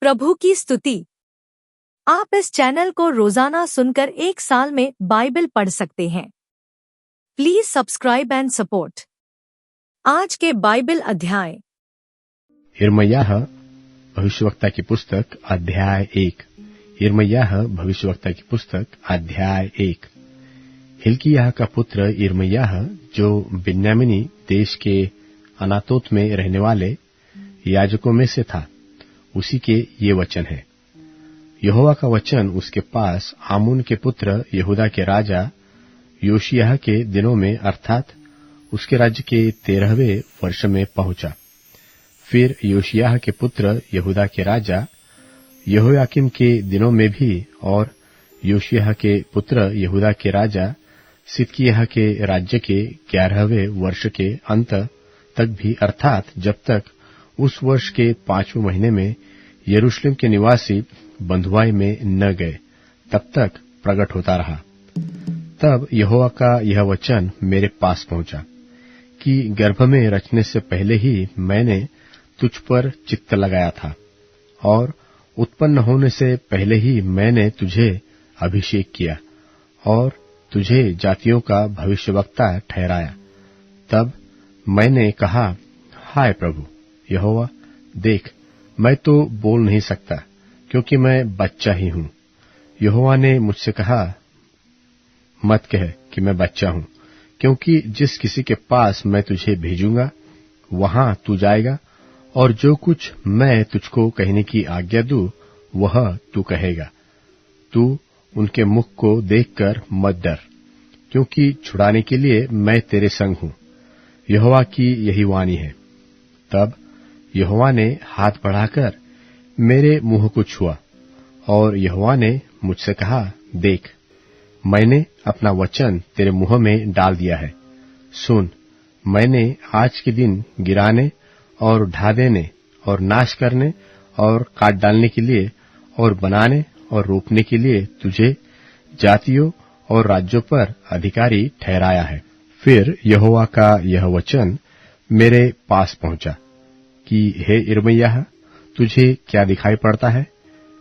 प्रभु की स्तुति। आप इस चैनल को रोजाना सुनकर 1 साल में बाइबल पढ़ सकते हैं। Please subscribe and support. आज के बाइबल अध्याय। यिर्मयाह भविष्यवक्ता की पुस्तक अध्याय 1। यिर्मयाह भविष्यवक्ता की पुस्तक अध्याय 1। हिल्किय्याह का पुत्र यिर्मयाह, जो बिन्यामीनी देश के अनातोत में रहने वाले याजकों में से था, उसी के ये वचन है। यहोवा का वचन उसके पास आमोन के पुत्र यहूदा के राजा योशिय्याह के दिनों में, अर्थात उसके राज्य के 13वें वर्ष में पहुंचा। फिर योशिय्याह के पुत्र यहूदा के राजा यहोयाकीम के दिनों में भी, और योशिय्याह के पुत्र यहूदा के राजा सिदकिय्याह के राज्य के 11वें वर्ष के अंत तक भी, अर्थात जब तक उस वर्ष के 5वें महीने में यरूशलेम के निवासी बंधुआई में न गए, तब तक प्रकट होता रहा। तब यहोवा का यह वचन मेरे पास पहुंचा कि गर्भ में रचने से पहले ही मैंने तुझ पर चित्त लगाया था, और उत्पन्न होने से पहले ही मैंने तुझे अभिषेक किया और तुझे जातियों का भविष्यवक्ता ठहराया। तब मैंने कहा, हाय प्रभु यहोवा, देख, मैं तो बोल नहीं सकता, क्योंकि मैं बच्चा ही हूं। यहोवा ने मुझसे कहा, मत कह कि मैं बच्चा हूं, क्योंकि जिस किसी के पास मैं तुझे भेजूंगा वहां तू जाएगा, और जो कुछ मैं तुझको कहने की आज्ञा दूं वह तू कहेगा। तू उनके मुख को देखकर मत डर, क्योंकि छुड़ाने के लिए मैं तेरे संग हूं। यहोवा की यही वाणी है। तब यहोवा ने हाथ बढ़ाकर मेरे मुंह को छुआ, और यहोवा ने मुझसे कहा, देख, मैंने अपना वचन तेरे मुंह में डाल दिया है। सुन, मैंने आज के दिन गिराने और ढा देने और नाश करने और काट डालने के लिए और बनाने और रोपने के लिए तुझे जातियों और राज्यों पर अधिकारी ठहराया है। फिर यहोवा का यह वचन मेरे पास पहुंचा कि हे यिर्मयाह, तुझे क्या दिखाई पड़ता है?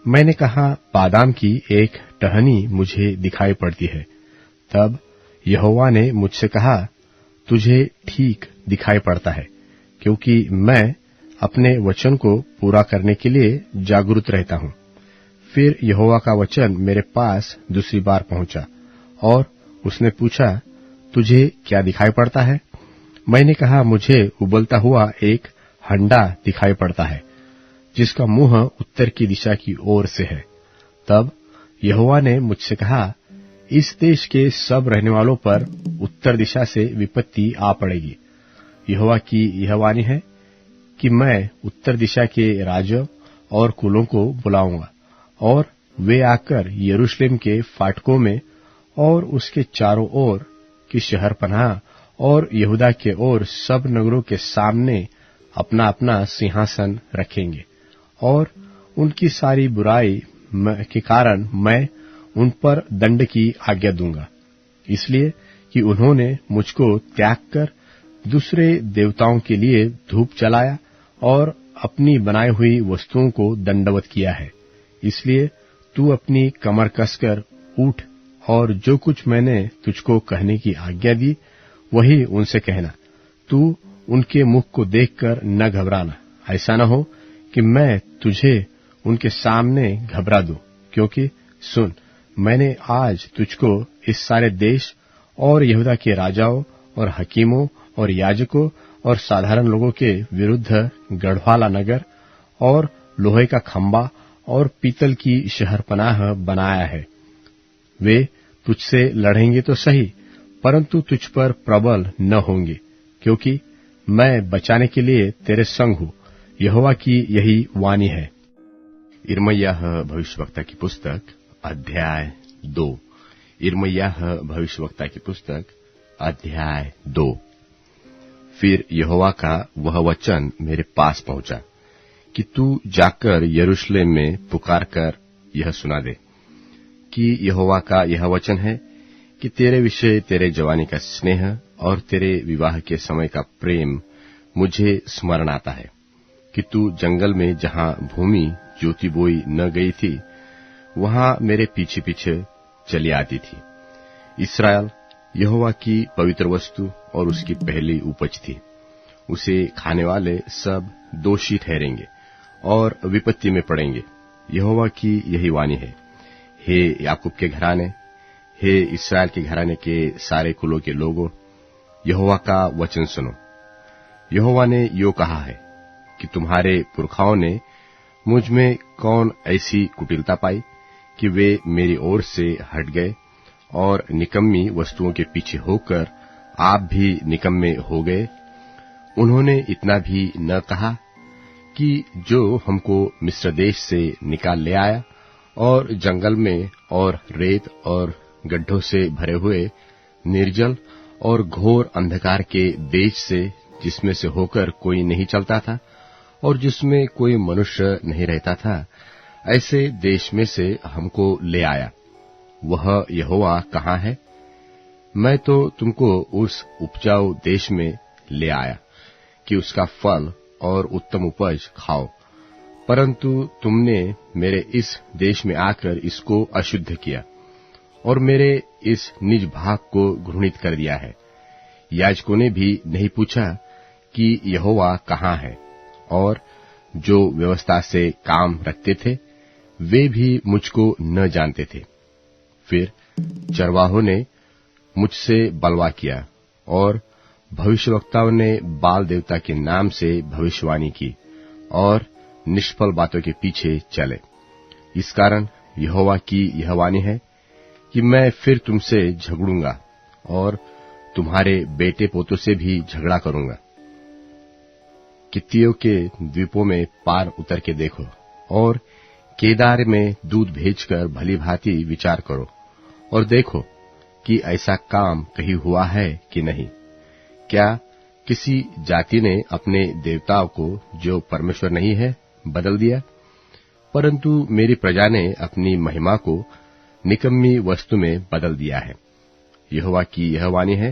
मैंने कहा, बादाम की एक टहनी मुझे दिखाई पड़ती है। तब यहोवा ने मुझसे कहा, तुझे ठीक दिखाई पड़ता है, क्योंकि मैं अपने वचन को पूरा करने के लिए जागरूक रहता हूं। फिर यहोवा का वचन मेरे पास दूसरी बार पहुंचा, और उसने पूछा, तुझे क्या दिखाई पड़ता है? मैंने कहा, मुझे उबलता हुआ एक हंडा दिखाई पड़ता है, जिसका मुंह उत्तर की दिशा की ओर से है। तब यहोवा ने मुझसे कहा, इस देश के सब रहने वालों पर उत्तर दिशा से विपत्ति आ पड़ेगी। यहोवा की यह वाणी है कि मैं उत्तर दिशा के राज्यों और कुलों को बुलाऊंगा, और वे आकर यरूशलेम के फाटकों में और उसके चारों ओर की शहरपनाह और यहूदा के ओर सब नगरों के सामने अपना अपना सिंहासन रखेंगे, और उनकी सारी बुराई के कारण मैं उन पर दंड की आज्ञा दूंगा, इसलिए कि उन्होंने मुझको त्याग कर दूसरे देवताओं के लिए धूप जलाया और अपनी बनाई हुई वस्तुओं को दंडवत किया है। इसलिए तू अपनी कमर कसकर उठ, और जो कुछ मैंने तुझको कहने की आज्ञा दी वही उनसे कहना। तू उनके मुख को देखकर न घबराना, ऐसा न हो कि मैं तुझे उनके सामने घबरा दूं। क्योंकि सुन, मैंने आज तुझको इस सारे देश और यहूदा के राजाओं और हकीमों और याजकों और साधारण लोगों के विरुद्ध गढ़वाला नगर और लोहे का खंबा और पीतल की शहरपनाह बनाया है। वे तुझसे लड़ेंगे तो सही, परंतु तुझ पर प्रबल न होंगे, क्योंकि मैं बचाने के लिए तेरे संग हूं। यहोवा की यही वाणी है। यिर्मयाह भविष्यवक्ता की पुस्तक अध्याय 2। यिर्मयाह भविष्यवक्ता की पुस्तक अध्याय 2। फिर यहोवा का वह वचन मेरे पास पहुंचा कि तू जाकर यरूशलेम में पुकारकर यह सुना दे कि यहोवा का यह वचन है कि तेरे विषय तेरे जवानी का स्नेह और तेरे विवाह के समय का प्रेम मुझे स्मरण आता है, कि तू जंगल में जहां भूमि जोती बोई न गई थी, वहां मेरे पीछे पीछे चली आती थी। इस्राएल यहोवा की पवित्र वस्तु और उसकी पहली उपज थी। उसे खाने वाले सब दोषी ठहरेंगे और विपत्ति में पड़ेंगे। यहोवा की यही वाणी है। हे याकूब के घराने, हे इस्राएल के घराने के सारे कुलों के लोगों, यहोवा का वचन सुनो। यहोवा ने यो कहा है कि तुम्हारे पुरखाओं ने मुझ में कौन ऐसी कुटिलता पाई कि वे मेरी ओर से हट गए और निकम्मी वस्तुओं के पीछे होकर आप भी निकम्मे हो गए। उन्होंने इतना भी न कहा कि जो हमको मिस्र देश से निकाल ले आया और जंगल में और रेत और गड्ढों से भरे हुए निर्जल और घोर अंधकार के देश से, जिसमें से होकर कोई नहीं चलता था और जिसमें कोई मनुष्य नहीं रहता था, ऐसे देश में से हमको ले आया। वह यहोवा कहाँ है? मैं तो तुमको उस उपजाऊ देश में ले आया कि उसका फल और उत्तम उपज खाओ, परंतु तुमने मेरे इस देश में आकर इसको अशुद्ध किया और मेरे इस निज भाग को घृणित कर दिया है। याजकों ने भी नहीं पूछा कि यहोवा कहाँ है, और जो व्यवस्था से काम रखते थे वे भी मुझको न जानते थे। फिर चरवाहों ने मुझसे बलवा किया और भविष्यवक्ताओं ने बाल देवता के नाम से भविष्यवाणी की और निष्फल बातों के पीछे चले। इस कारण यहोवा की यह वाणी है कि मैं फिर तुमसे झगड़ूंगा और तुम्हारे बेटे पोतों से भी झगड़ा करूंगा। कित्तियों के द्वीपों में पार उतर के देखो और केदार में दूध भेजकर भली भांति विचार करो और देखो कि ऐसा काम कहीं हुआ है कि नहीं। क्या किसी जाति ने अपने देवताओं को, जो परमेश्वर नहीं है, बदल दिया? परंतु मेरी प्रजा ने अपनी महिमा को निकम्मी वस्तु में बदल दिया है। यहोवा की यह वाणी है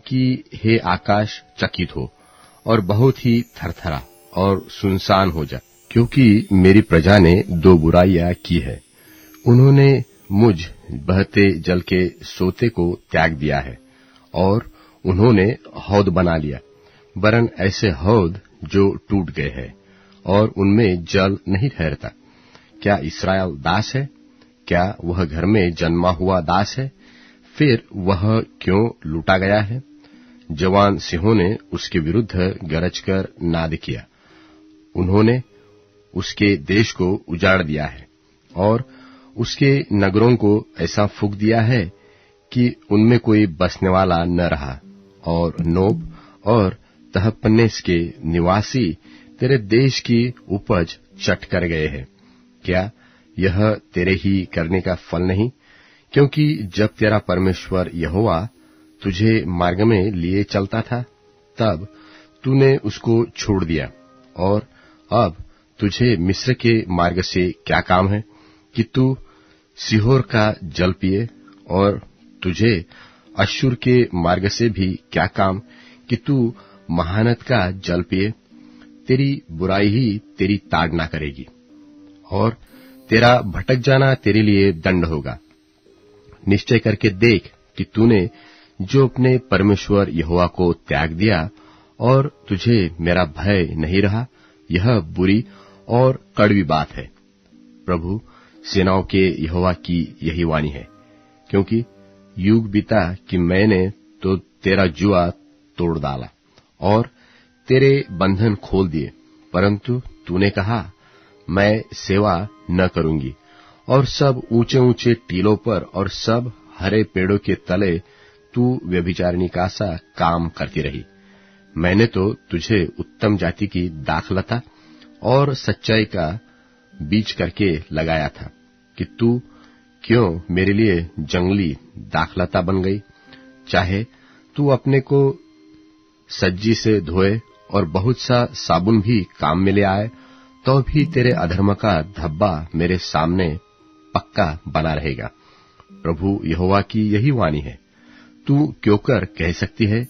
कि हे आकाश चकित हो और बहुत ही थरथरा और सुनसान हो जा, क्योंकि मेरी प्रजा ने दो बुराइयां की है। उन्होंने मुझ बहते जल के सोते को त्याग दिया है और उन्होंने हौद बना लिया, वरन ऐसे हौद जो टूट गए हैं और उनमें जल नहीं ठहरता। क्या इस्राएल दास है? क्या वह घर में जन्मा हुआ दास है? फिर वह क्यों लूटा गया है? जवान सिंहों ने उसके विरुद्ध गरजकर नाद किया। उन्होंने उसके देश को उजाड़ दिया है और उसके नगरों को ऐसा फूंक दिया है कि उनमें कोई बसने वाला न रहा, और नोब और तहपन्नेस के निवासी तेरे देश की उपज चट कर गए हैं। क्या यह तेरे ही करने का फल नहीं? क्योंकि जब तेरा परमेश्वर यहोवा तुझे मार्ग में लिए चलता था, तब तूने उसको छोड़ दिया, और अब तुझे मिस्र के मार्ग से क्या काम है कि तू सीहोर का जल पिए, और तुझे अश्शूर के मार्ग से भी क्या काम कि तू महानद का जल पिए। तेरी बुराई ही तेरी ताड़ना करेगी और तेरा भटक जाना तेरे लिए दंड होगा। निश्चय करके देख कि तूने जो अपने परमेश्वर यहोवा को त्याग दिया और तुझे मेरा भय नहीं रहा, यह बुरी और कड़वी बात है। प्रभु सेनाओं के यहोवा की यही वाणी है, क्योंकि युग बीता कि मैंने तो तेरा जुआ तोड़ डाला और तेरे बंधन खोल दिए, परंतु तूने कहा मैं सेवा न करूंगी, और सब ऊंचे ऊंचे टीलों पर और सब हरे पेड़ों के तले तू व्यभिचारिणी का सा काम करती रही। मैंने तो तुझे उत्तम जाति की दाखलता और सच्चाई का बीज करके लगाया था कि तू क्यों मेरे लिए जंगली दाखलता बन गई। चाहे तू अपने को सज्जी से धोए और बहुत सा साबुन भी काम में ले आए, तो भी तेरे अधर्म का धब्बा मेरे सामने पक्का बना रहेगा। प्रभु यहोवा की यही वाणी है। तू क्यों कर कह सकती है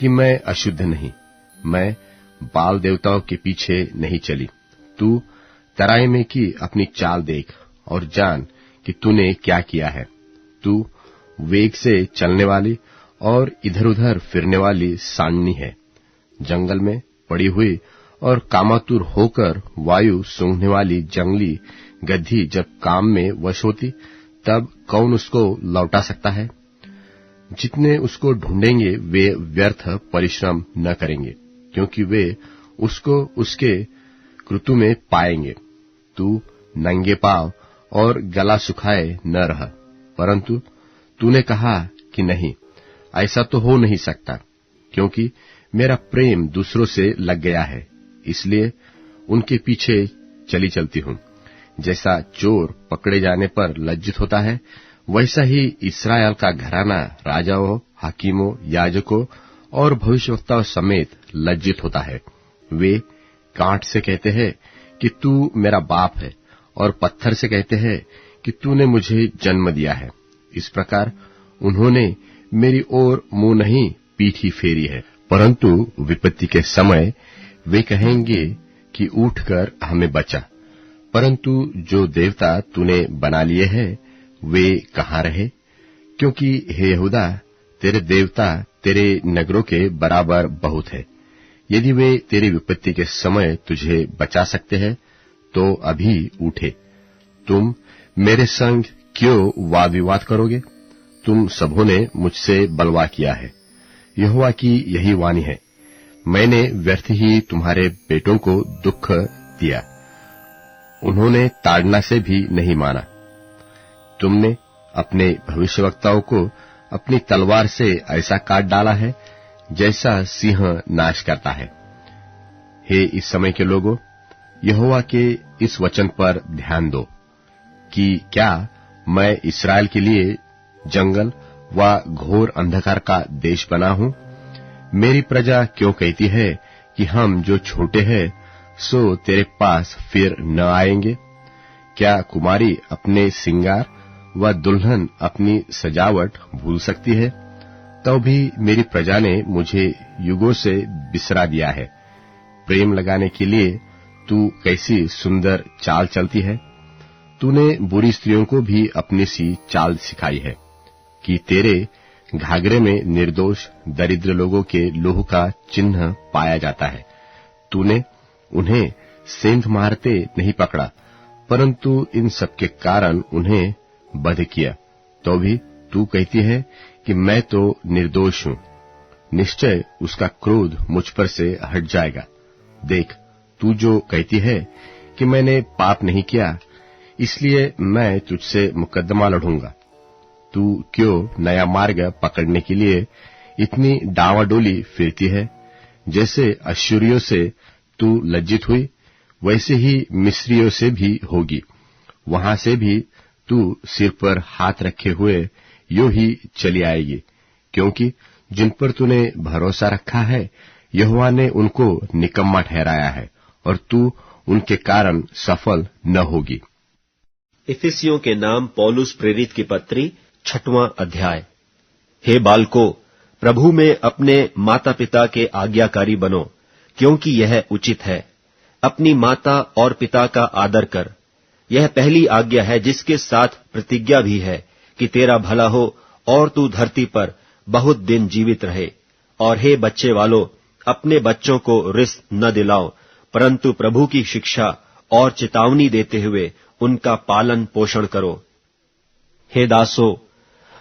कि मैं अशुद्ध नहीं, मैं बाल देवताओं के पीछे नहीं चली। तू तराई में की अपनी चाल देख और जान कि तूने क्या किया है। तू वेग से चलने वाली और इधर-उधर फिरने वाली सांडनी है। जंगल में पड़ी हुई और कामातुर होकर वायु सूंघने वाली जंगली गद्दी जब काम में वश होती, तब कौन उसको लौटा सकता है? जितने उसको ढूंढेंगे वे व्यर्थ परिश्रम न करेंगे, क्योंकि वे उसको उसके ऋतु में पाएंगे। तू नंगे पांव और गला सुखाए न रह, परंतु तूने कहा कि नहीं, ऐसा तो हो नहीं सकता, क्योंकि मेरा प्रेम दूसरों से लग गया है, इसलिए उनके पीछे चलती हूं। जैसा चोर पकड़े जाने पर लज्जित होता है, वैसा ही इस्राएल का घराना राजाओं, हाकिमों, याजकों और भविष्यवक्ताओं समेत लज्जित होता है। वे कांट से कहते हैं कि तू मेरा बाप है, और पत्थर से कहते हैं कि तूने मुझे जन्म दिया है। इस प्रकार उन्होंने मेरी ओर मुंह नहीं, पीठ ही फेरी है। परंतु विपत्ति के समय वे कहेंगे कि उठकर हमें बचा। परंतु जो देवता तूने बना लिए हैं, वे कहाँ रहे? क्योंकि हे यहूदा, तेरे देवता तेरे नगरों के बराबर बहुत है। यदि वे तेरी विपत्ति के समय तुझे बचा सकते हैं, तो अभी उठे। तुम मेरे संग क्यों वाद विवाद करोगे? तुम सबों ने मुझसे बलवा किया है। यहोवा की यही वाणी है, मैंने व्यर्थ ही तुम्हारे बेटों को दुख दिया, उन्होंने ताड़ना से भी नहीं माना। तुमने अपने भविष्यवक्ताओं को अपनी तलवार से ऐसा काट डाला है जैसा सिंह नाश करता है। हे इस समय के लोगों, यहोवा के इस वचन पर ध्यान दो कि क्या मैं इस्राएल के लिए जंगल व घोर अंधकार का देश बना हूं? मेरी प्रजा क्यों कहती है कि हम जो छोटे हैं सो तेरे पास फिर न आएंगे? क्या कुमारी अपने सिंगार व दुल्हन अपनी सजावट भूल सकती है? तो भी मेरी प्रजा ने मुझे युगों से बिसरा दिया है। प्रेम लगाने के लिए तू कैसी सुंदर चाल चलती है। तूने बुरी स्त्रियों को भी अपनी सी चाल सिखाई है कि तेरे घाघरे में निर्दोष दरिद्र लोगों के लोह का चिन्ह पाया जाता है। तूने उन्हें सेंध मारते नहीं पकड़ा, परंतु इन सबके कारण उन्हें बध किया। तो भी तू कहती है कि मैं तो निर्दोष हूं, निश्चय उसका क्रोध मुझ पर से हट जाएगा। देख, तू जो कहती है कि मैंने पाप नहीं किया, इसलिए मैं तुझसे मुकदमा लड़ूंगा। तू क्यों नया मार्ग पकड़ने के लिए इतनी डावाडोली फिरती है? जैसे अश्शूरियों से तू लज्जित हुई, वैसे ही मिस्रियों से भी होगी। वहां से भी तू सिर पर हाथ रखे हुए यूं ही चली आएगी, क्योंकि जिन पर तूने भरोसा रखा है, यहोवा ने उनको निकम्मा ठहराया है, और तू उनके कारण सफल न होगी। इफिसियों के नाम पौलुस प्रेरित की पत्री 6वां अध्याय। हे बालकों, प्रभु में अपने माता पिता के आज्ञाकारी बनो, क्योंकि यह उचित है। अपनी माता और पिता का आदर कर। यह पहली आज्ञा है, जिसके साथ प्रतिज्ञा भी है कि तेरा भला हो और तू धरती पर बहुत दिन जीवित रहे। और हे बच्चे वालों, अपने बच्चों को रिस न दिलाओ, परंतु प्रभु की शिक्षा और चेतावनी देते हुए उनका पालन पोषण करो। हे दासों,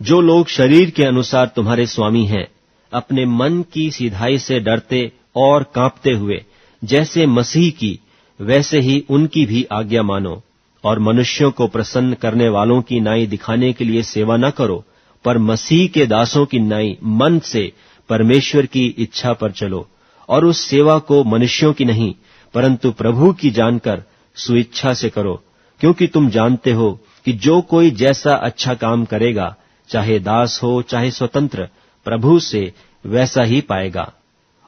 जो लोग शरीर के अनुसार तुम्हारे स्वामी हैं, अपने मन की सीधाई से डरते और कांपते हुए जैसे मसीह की, वैसे ही उनकी भी आज्ञा मानो। और मनुष्यों को प्रसन्न करने वालों की नाई दिखाने के लिए सेवा न करो, पर मसीह के दासों की नाई मन से परमेश्वर की इच्छा पर चलो। और उस सेवा को मनुष्यों की नहीं, परंतु प्रभु की जानकर स्वेच्छा से करो, क्योंकि तुम जानते हो कि जो कोई जैसा अच्छा काम करेगा, चाहे दास हो चाहे स्वतंत्र, प्रभु से वैसा ही पाएगा।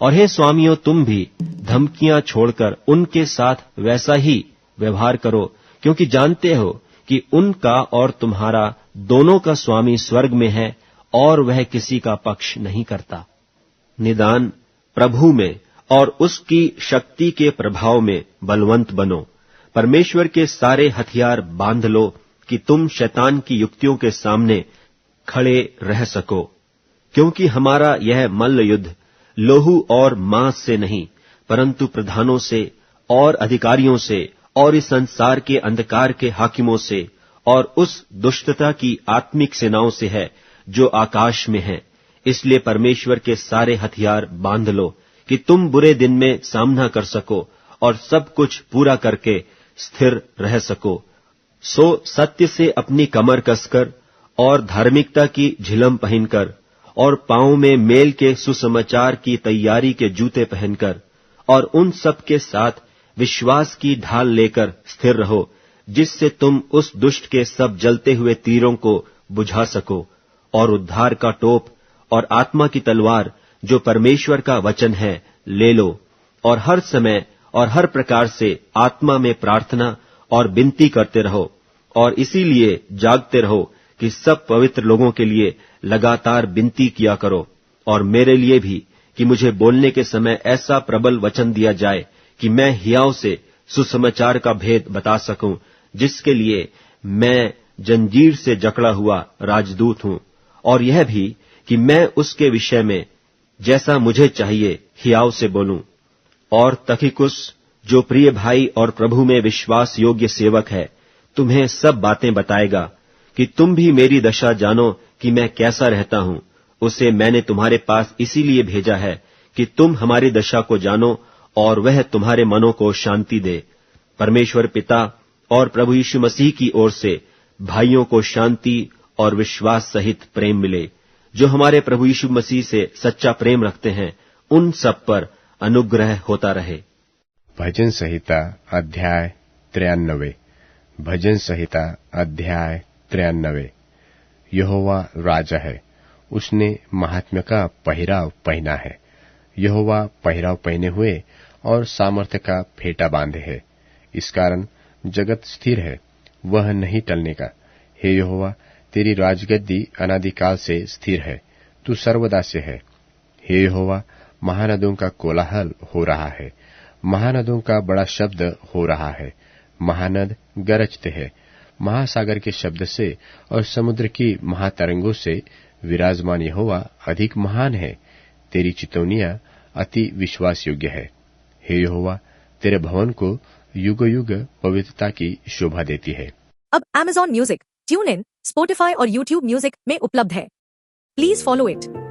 और हे स्वामियों, तुम भी धमकियां छोड़कर उनके साथ वैसा ही व्यवहार करो, क्योंकि जानते हो कि उनका और तुम्हारा दोनों का स्वामी स्वर्ग में है, और वह किसी का पक्ष नहीं करता। निदान प्रभु में और उसकी शक्ति के प्रभाव में बलवंत बनो। परमेश्वर के सारे हथियार बांध लो कि तुम शैतान की युक्तियों के सामने खड़े रह सको, क्योंकि हमारा यह मल्ल युद्ध लोहू और मांस से नहीं, परंतु प्रधानों से और अधिकारियों से और इस संसार के अंधकार के हाकिमों से और उस दुष्टता की आत्मिक सेनाओं से है जो आकाश में है। इसलिए परमेश्वर के सारे हथियार बांध लो कि तुम बुरे दिन में सामना कर सको और सब कुछ पूरा करके स्थिर रह सको। सो सत्य से अपनी कमर कसकर और धार्मिकता की झिलम पहनकर और पांव में मेल के सुसमाचार की तैयारी के जूते पहनकर और उन सब के साथ विश्वास की ढाल लेकर स्थिर रहो, जिससे तुम उस दुष्ट के सब जलते हुए तीरों को बुझा सको, और उद्धार का टोप और आत्मा की तलवार जो परमेश्वर का वचन है ले लो, और हर समय और हर प्रकार से आत्मा में प्रार्थना और विनती करते रहो, और इसीलिए जागते रहो कि सब पवित्र लोगों के लिए लगातार विनती किया करो, और मेरे लिए भी कि मुझे बोलने के समय ऐसा प्रबल वचन दिया जाए कि मैं हियाव से सुसमाचार का भेद बता सकूं, जिसके लिए मैं जंजीर से जकड़ा हुआ राजदूत हूं, और यह भी कि मैं उसके विषय में जैसा मुझे चाहिए हियाव से बोलूं। और तखिकुस जो प्रिय भाई और प्रभु में विश्वास योग्य सेवक है, तुम्हें सब बातें बताएगा कि तुम भी मेरी दशा जानो कि मैं कैसा रहता हूं। उसे मैंने तुम्हारे पास इसीलिए भेजा है कि तुम हमारी दशा को जानो और वह तुम्हारे मनों को शांति दे। परमेश्वर पिता और प्रभु यीशु मसीह की ओर से भाइयों को शांति और विश्वास सहित प्रेम मिले। जो हमारे प्रभु यीशु मसीह से सच्चा प्रेम रखते हैं, उन सब पर अनुग्रह होता रहे। भजन संहिता अध्याय 93। भजन संहिता अध्याय 93। यहोवा राजा है, उसने महात्म्य का पहराव पहना है। यहोवा पहराव पहने हुए और सामर्थ्य का फेटा बांधे है। इस कारण जगत स्थिर है, वह नहीं टलने का। हे यहोवा, तेरी राजगद्दी अनादिकाल से स्थिर है, तू सर्वदा से है। हे यहोवा, महानदों का कोलाहल हो रहा है, महानदों का बड़ा शब्द हो रहा है। महानद गरजते हैं, महासागर के शब्द से और समुद्र की महातरंगों से विराजमान यहोवा अधिक महान है। तेरी चितौनियां अति विश्वास योग्य है। हे यहोवा, तेरे भवन को युग युग पवित्रता की शोभा देती है। अब Amazon music, tune in, Spotify और YouTube म्यूजिक में उपलब्ध है। Please follow it.